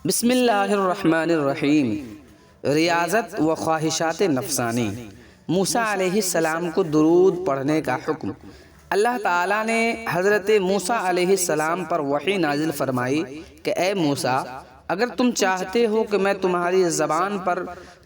بسم اللہ الرحمن الرحیم۔ ریاضت و خواہشات نفسانی۔ موسیٰ علیہ السلام کو درود پڑھنے کا حکم۔ اللہ تعالیٰ نے حضرت موسیٰ علیہ السلام پر وحی نازل فرمائی کہ اے موسیٰ، اگر تم چاہتے ہو کہ میں تمہاری زبان پر،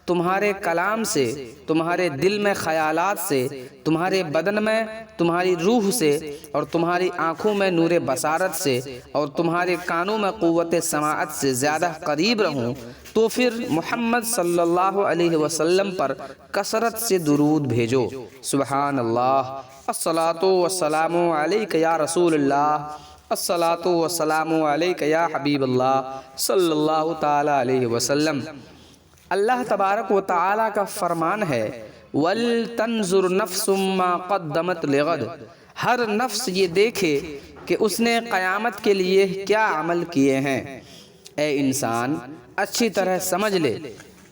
تمہارے کلام سے، تمہارے دل میں خیالات سے، تمہارے بدن میں، تمہاری روح سے، اور تمہاری آنکھوں میں نور بصارت سے، اور تمہارے کانوں میں قوت سماعت سے زیادہ قریب رہوں، تو پھر محمد صلی اللہ علیہ وسلم پر کثرت سے درود بھیجو۔ سبحان اللہ، الصلاۃ والسلام علیک یا رسول اللہ، الصلاۃ والسلام علیک یا حبیب اللہ صلی اللہ تعالی علیہ وسلم۔ اللہ تبارک و تعالیٰ کا فرمان ہے وَلْتَنْظُرْ نَفْسٌ مَّا قَدَّمَتْ لِغَدٍ، ہر نفس یہ دیکھے کہ اس نے قیامت کے لیے کیا عمل کیے ہیں۔ اے انسان، اچھی طرح سمجھ لے،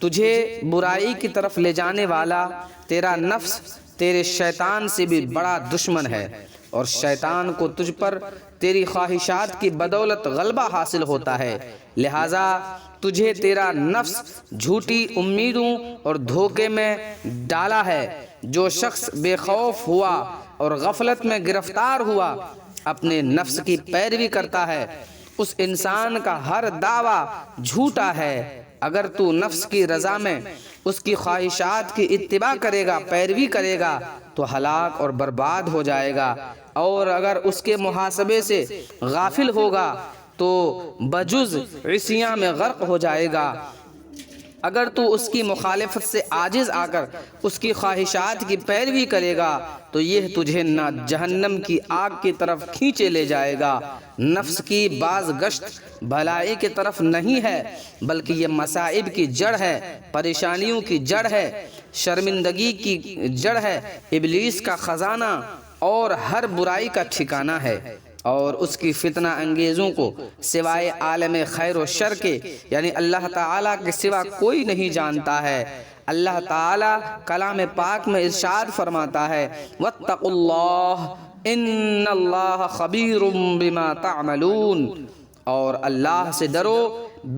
تجھے برائی کی طرف لے جانے والا تیرا نفس تیرے شیطان سے بھی بڑا دشمن ہے، اور شیطان کو تجھ پر تیری خواہشات کی بدولت غلبہ حاصل ہوتا ہے، لہٰذا تجھے تیرا نفس جھوٹی امیدوں اور دھوکے میں ڈالا ہے۔ جو شخص بے خوف ہوا اور غفلت میں گرفتار ہوا، اپنے نفس کی پیروی کرتا ہے، اس انسان کا ہر دعویٰ جھوٹا ہے۔ اگر تو نفس کی رضا میں اس کی خواہشات کی اتباع کرے گا، پیروی کرے گا، تو ہلاک اور برباد ہو جائے گا، اور اگر اس کے محاسبے سے غافل ہوگا تو بجز عصیاں میں غرق ہو جائے گا۔ اگر تو اس کی مخالفت سے عاجز آ کر اس کی خواہشات کی پیروی کرے گا تو یہ تجھے نہ جہنم کی آگ کی طرف کھینچے لے جائے گا۔ نفس کی باز گشت بھلائی کی طرف نہیں ہے، بلکہ یہ مصائب کی جڑ ہے، پریشانیوں کی جڑ ہے، شرمندگی کی جڑ ہے، ابلیس کا خزانہ اور ہر برائی کا ٹھکانہ ہے، اور اس کی فتنہ انگیزوں کو سوائے عالم خیر و شر کے یعنی اللہ تعالیٰ کے سوا کوئی نہیں جانتا ہے۔ اللہ تعالیٰ کلام پاک میں ارشاد فرماتا ہے وَاتَّقُوا اللَّهَ إِنَّ اللَّهَ خَبِيرٌ بِمَا تَعْمَلُونَ، اور اللہ سے ڈرو،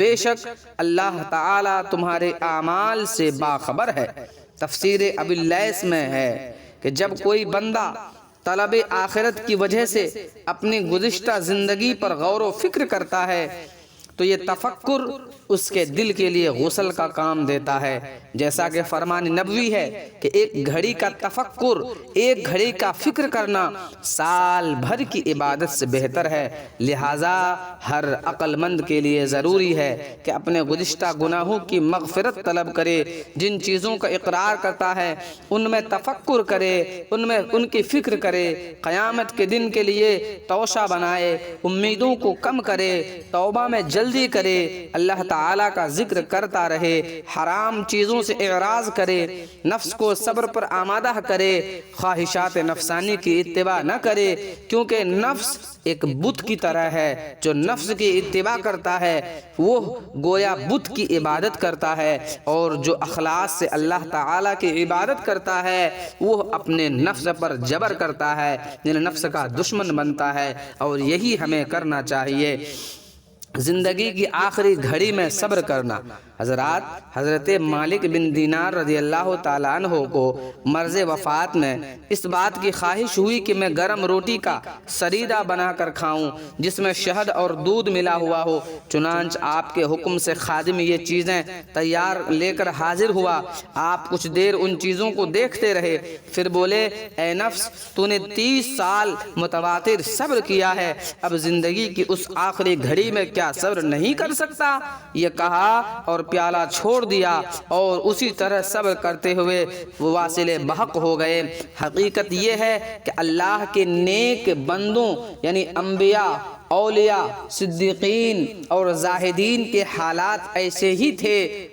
بے شک اللہ تعالیٰ تمہارے اعمال سے باخبر ہے۔ تفسیر ابی اللیث میں ہے کہ جب کوئی بندہ طلب آخرت کی وجہ سے اپنی گزشتہ زندگی پر غور و فکر کرتا ہے تو یہ تفکر اس کے دل کے لیے غسل کا کام دیتا ہے، جیسا کہ فرمان نبوی ہے کہ ایک گھڑی کا تفکر، ایک گھڑی کا فکر کرنا سال بھر کی عبادت سے بہتر ہے۔ لہٰذا ہر عقل مند کے لیے ضروری ہے کہ اپنے گزشتہ گناہوں کی مغفرت طلب کرے، جن چیزوں کا اقرار کرتا ہے ان میں تفکر کرے، ان کی فکر کرے، قیامت کے دن کے لیے توشہ بنائے، امیدوں کو کم کرے، توبہ میں جلدی کرے، اللہ تعالیٰ کا ذکر کرتا رہے، حرام چیزوں سے اعراض کرے، نفس کو صبر پر آمادہ کرے، خواہشات نفسانی کی اتباع نہ کرے، کیونکہ نفس ایک بت کی طرح ہے۔ جو نفس کی اتباع کرتا ہے وہ گویا بت کی عبادت کرتا ہے، اور جو اخلاص سے اللہ تعالیٰ کی عبادت کرتا ہے وہ اپنے نفس پر جبر کرتا ہے، یعنی نفس کا دشمن بنتا ہے، اور یہی ہمیں کرنا چاہیے۔ زندگی کی آخری گھڑی میں صبر کرنا۔ حضرت مالک بن دینار رضی اللہ تعالیٰ عنہ کو مرض وفات میں اس بات کی خواہش ہوئی کہ میں گرم روٹی کا سریدہ بنا کر کھاؤں جس میں شہد اور دودھ ملا ہوا ہو، چنانچہ آپ کے حکم سے خادم یہ چیزیں تیار لے کر حاضر ہوا۔ آپ کچھ دیر ان چیزوں کو دیکھتے رہے، پھر بولے اے نفس، تو نے 30 سال متواتر صبر کیا ہے، اب زندگی کی اس آخری گھڑی میں کیا صبر نہیں کر سکتا؟ یہ کہا اور پیالہ چھوڑ دیا، اور اسی طرح صبر کرتے ہوئے وہ واصل بحق ہو گئے۔ حقیقت یہ ہے کہ اللہ کے نیک بندوں یعنی انبیاء، اولیاء، صدیقین اور زاہدین کے حالات ایسے ہی تھے۔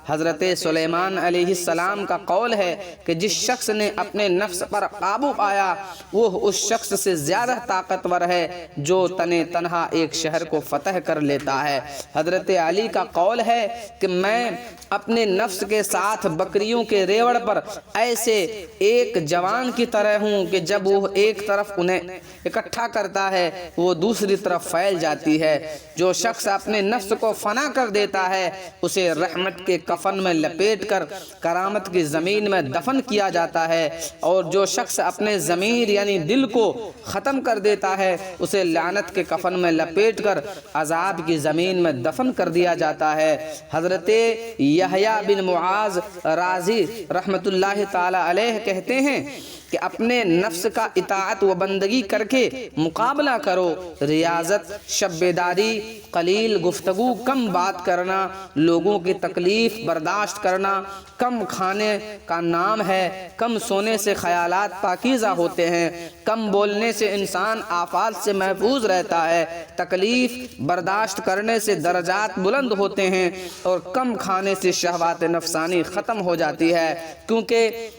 حضرت سلیمان علیہ السلام کا قول ہے کہ جس شخص نے اپنے نفس پر قابو پایا وہ اس شخص سے زیادہ طاقتور ہے جو تنہا ایک شہر کو فتح کر لیتا ہے۔ حضرت علی کا قول ہے کہ میں اپنے نفس کے ساتھ بکریوں کے ریوڑ پر ایسے ایک جوان کی طرح ہوں کہ جب وہ ایک طرف انہیں اکٹھا کرتا ہے وہ دوسری دوسری طرف پھیل جاتی ہے۔ جو شخص اپنے نفس کو فنا کر دیتا ہے اسے رحمت کے کفن میں لپیٹ کر کرامت کی زمین میں دفن کیا جاتا ہے، اور جو شخص اپنے ضمیر یعنی دل کو ختم کر دیتا ہے اسے لعنت کے کفن میں لپیٹ کر عذاب کی زمین میں دفن کر دیا جاتا ہے۔ حضرت یحییٰ بن معاذ رازی رحمت اللہ تعالی علیہ کہتے ہیں کہ اپنے نفس کا اطاعت و بندگی کر کے مقابلہ کرو۔ ریاضت، شب بیداری، قلیل گفتگو، کم بات کرنا، لوگوں کی تکلیف برداشت کرنا، کم کھانے کا نام ہے، کم سونے سے خیالات پاکیزہ ہوتے ہیں، کم بولنے سے انسان آفات سے محفوظ رہتا ہے، تکلیف برداشت کرنے سے درجات بلند ہوتے ہیں، اور کم کھانے سے شہوات نفسانی ختم ہو جاتی ہے، کیونکہ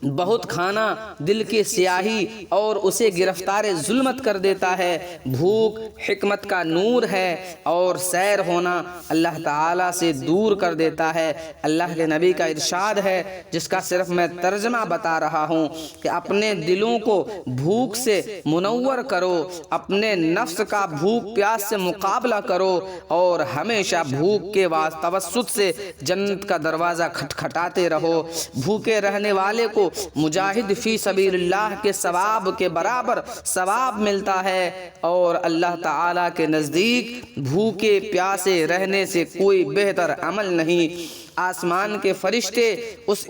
بہت کھانا دل کی سیاہی اور اسے گرفتار ظلمت کر دیتا ہے۔ بھوک حکمت کا نور ہے اور سیر ہونا اللہ تعالیٰ سے دور کر دیتا ہے۔ اللہ کے نبی کا ارشاد ہے جس کا صرف میں ترجمہ بتا رہا ہوں کہ اپنے دلوں کو بھوک سے منور کرو، اپنے نفس کا بھوک پیاس سے مقابلہ کرو، اور ہمیشہ بھوک کے توسط سے جنت کا دروازہ کھٹکھٹاتے رہو۔ بھوکے رہنے والے کو مجاہد فی سبیل اللہ کے ثواب کے برابر ثواب ملتا ہے، اور اللہ تعالیٰ کے نزدیک بھوکے پیاسے رہنے سے کوئی بہتر عمل نہیں۔ آسمان کے فرشتے اس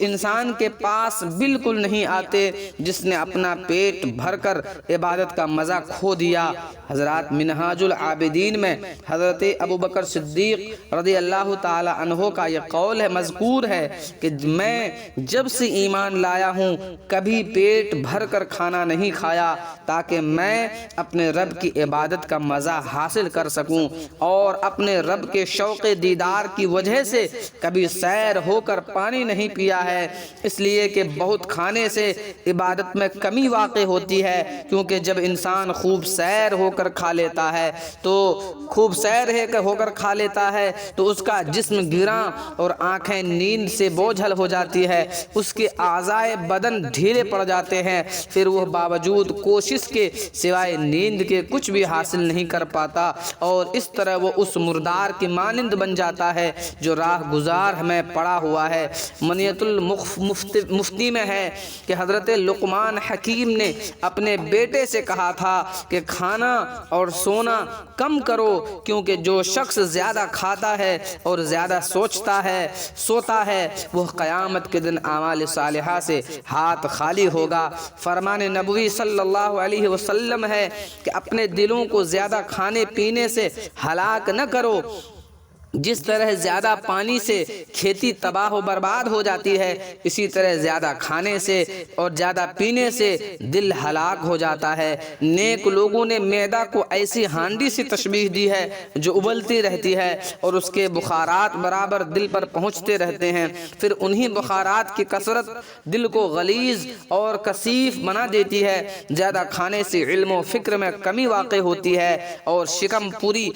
انسان کے پاس بالکل نہیں آتے جس نے اپنا پیٹ بھر کر عبادت کا مزہ کھو دیا۔ حضرات منہاج العابدین میں حضرت ابوبکر صدیق رضی اللہ تعالی عنہ کا یہ قول ہے، مذکور ہے کہ میں جب سے ایمان لایا ہوں کبھی پیٹ بھر کر کھانا نہیں کھایا تاکہ میں اپنے رب کی عبادت کا مزہ حاصل کر سکوں، اور اپنے رب کے شوق دیدار کی وجہ سے کبھی سیر ہو کر پانی نہیں پیا ہے، اس لیے کہ بہت کھانے سے عبادت میں کمی واقع ہوتی ہے، کیونکہ جب انسان خوب سیر ہو کر کھا لیتا ہے تو اس کا جسم گراں اور آنکھیں نیند سے بوجھل ہو جاتی ہے، اس کے اعضائے بدن ڈھیلے پڑ جاتے ہیں، پھر وہ باوجود کوشش کے سوائے نیند کے کچھ بھی حاصل نہیں کر پاتا، اور اس طرح وہ اس مردار کی مانند بن جاتا ہے جو راہ گزار میں پڑا ہوا ہے۔ منیت المفتی میں ہے کہ حضرت لقمان حکیم نے اپنے بیٹے سے کہا تھا کہ کھانا اور سونا کم کرو، کیونکہ جو شخص زیادہ کھاتا ہے اور زیادہ سوتا ہے وہ قیامت کے دن اعمال صالحہ سے ہاتھ خالی ہوگا۔ فرمان نبوی صلی اللہ علیہ وسلم ہے کہ اپنے دلوں کو زیادہ کھانے پینے سے ہلاک نہ کرو، جس طرح زیادہ پانی سے کھیتی تباہ و برباد ہو جاتی ہے، اسی طرح زیادہ کھانے سے اور زیادہ پینے سے دل ہلاک ہو جاتا ہے۔ نیک لوگوں نے معدہ کو ایسی ہانڈی سے تشبیہ دی ہے جو ابلتی رہتی ہے اور اس کے بخارات برابر دل پر پہنچتے رہتے ہیں، پھر انہی بخارات کی کثرت دل کو غلیظ اور کثیف بنا دیتی ہے۔ زیادہ کھانے سے علم و فکر میں کمی واقع ہوتی ہے، اور شکم پوری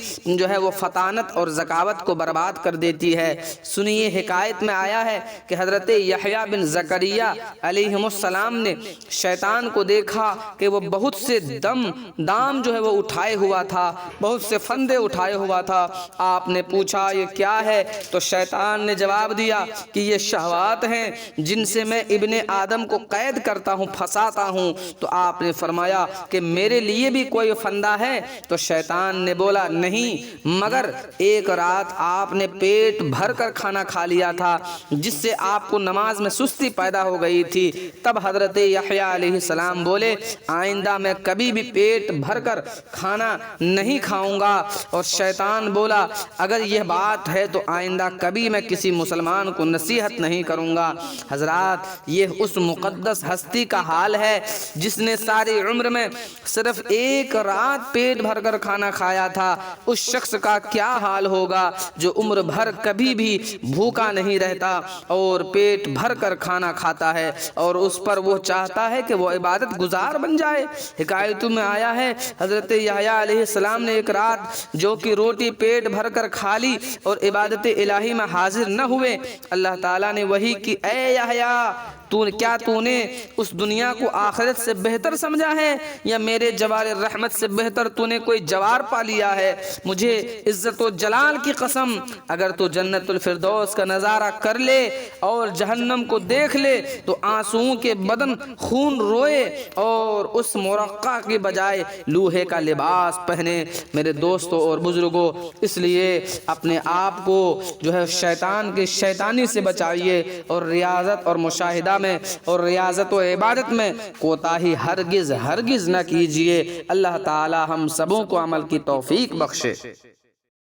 وہ فطانت اور ذکاوت کو برباد کر دیتی ہے۔ سنیے، حکایت میں آیا ہے کہ حضرت یحییٰ بن زکریا علیہ السلام نے شیطان کو دیکھا کہ وہ بہت سے دام وہ اٹھائے ہوا تھا، بہت سے فندے اٹھائے ہوا تھا۔ آپ نے پوچھا یہ کیا ہے؟ تو شیطان نے جواب دیا کہ یہ شہوات ہیں جن سے میں ابن آدم کو قید کرتا ہوں، پھنساتا ہوں۔ تو آپ نے فرمایا کہ میرے لیے بھی کوئی فندہ ہے؟ تو شیطان نے بولا نہیں، مگر ایک رات آپ نے پیٹ بھر کر کھانا کھا لیا تھا جس سے آپ کو نماز میں سستی پیدا ہو گئی تھی۔ تب حضرت یحییٰ علیہ السلام بولے آئندہ میں کبھی بھی پیٹ بھر کر کھانا نہیں کھاؤں گا، اور شیطان بولا اگر یہ بات ہے تو آئندہ کبھی میں کسی مسلمان کو نصیحت نہیں کروں گا۔ حضرات، یہ اس مقدس ہستی کا حال ہے جس نے ساری عمر میں صرف ایک رات پیٹ بھر کر کھانا کھایا تھا۔ اس شخص کا کیا حال ہوگا جو عمر بھر کبھی بھی بھوکا نہیں رہتا اور پیٹ بھر کر کھانا کھاتا ہے، اور اس پر وہ چاہتا ہے کہ وہ عبادت گزار بن جائے۔ حکایتوں میں آیا ہے حضرت یحییٰ علیہ السلام نے ایک رات جو کہ روٹی پیٹ بھر کر کھا لی اور عبادت الہی میں حاضر نہ ہوئے۔ اللہ تعالیٰ نے وحی کی، اے یحییٰ کیا تو نے اس دنیا کو آخرت سے بہتر سمجھا ہے یا میرے جوار رحمت سے بہتر تو نے کوئی جوار پا لیا ہے؟ مجھے عزت و جلال کی قسم، اگر تو جنت الفردوس کا نظارہ کر لے اور جہنم کو دیکھ لے تو آنسوؤں کے بدن خون روئے اور اس مرقع کی بجائے لوہے کا لباس پہنے۔ میرے دوستوں اور بزرگوں، اس لیے اپنے آپ کو جو ہے شیطان کے شیطانی سے بچائیے، اور ریاضت اور مشاہدہ میں اور ریاضت و عبادت میں کوتاہی ہرگز نہ کیجیے۔ اللہ تعالی ہم سبوں کو عمل کی توفیق بخشے۔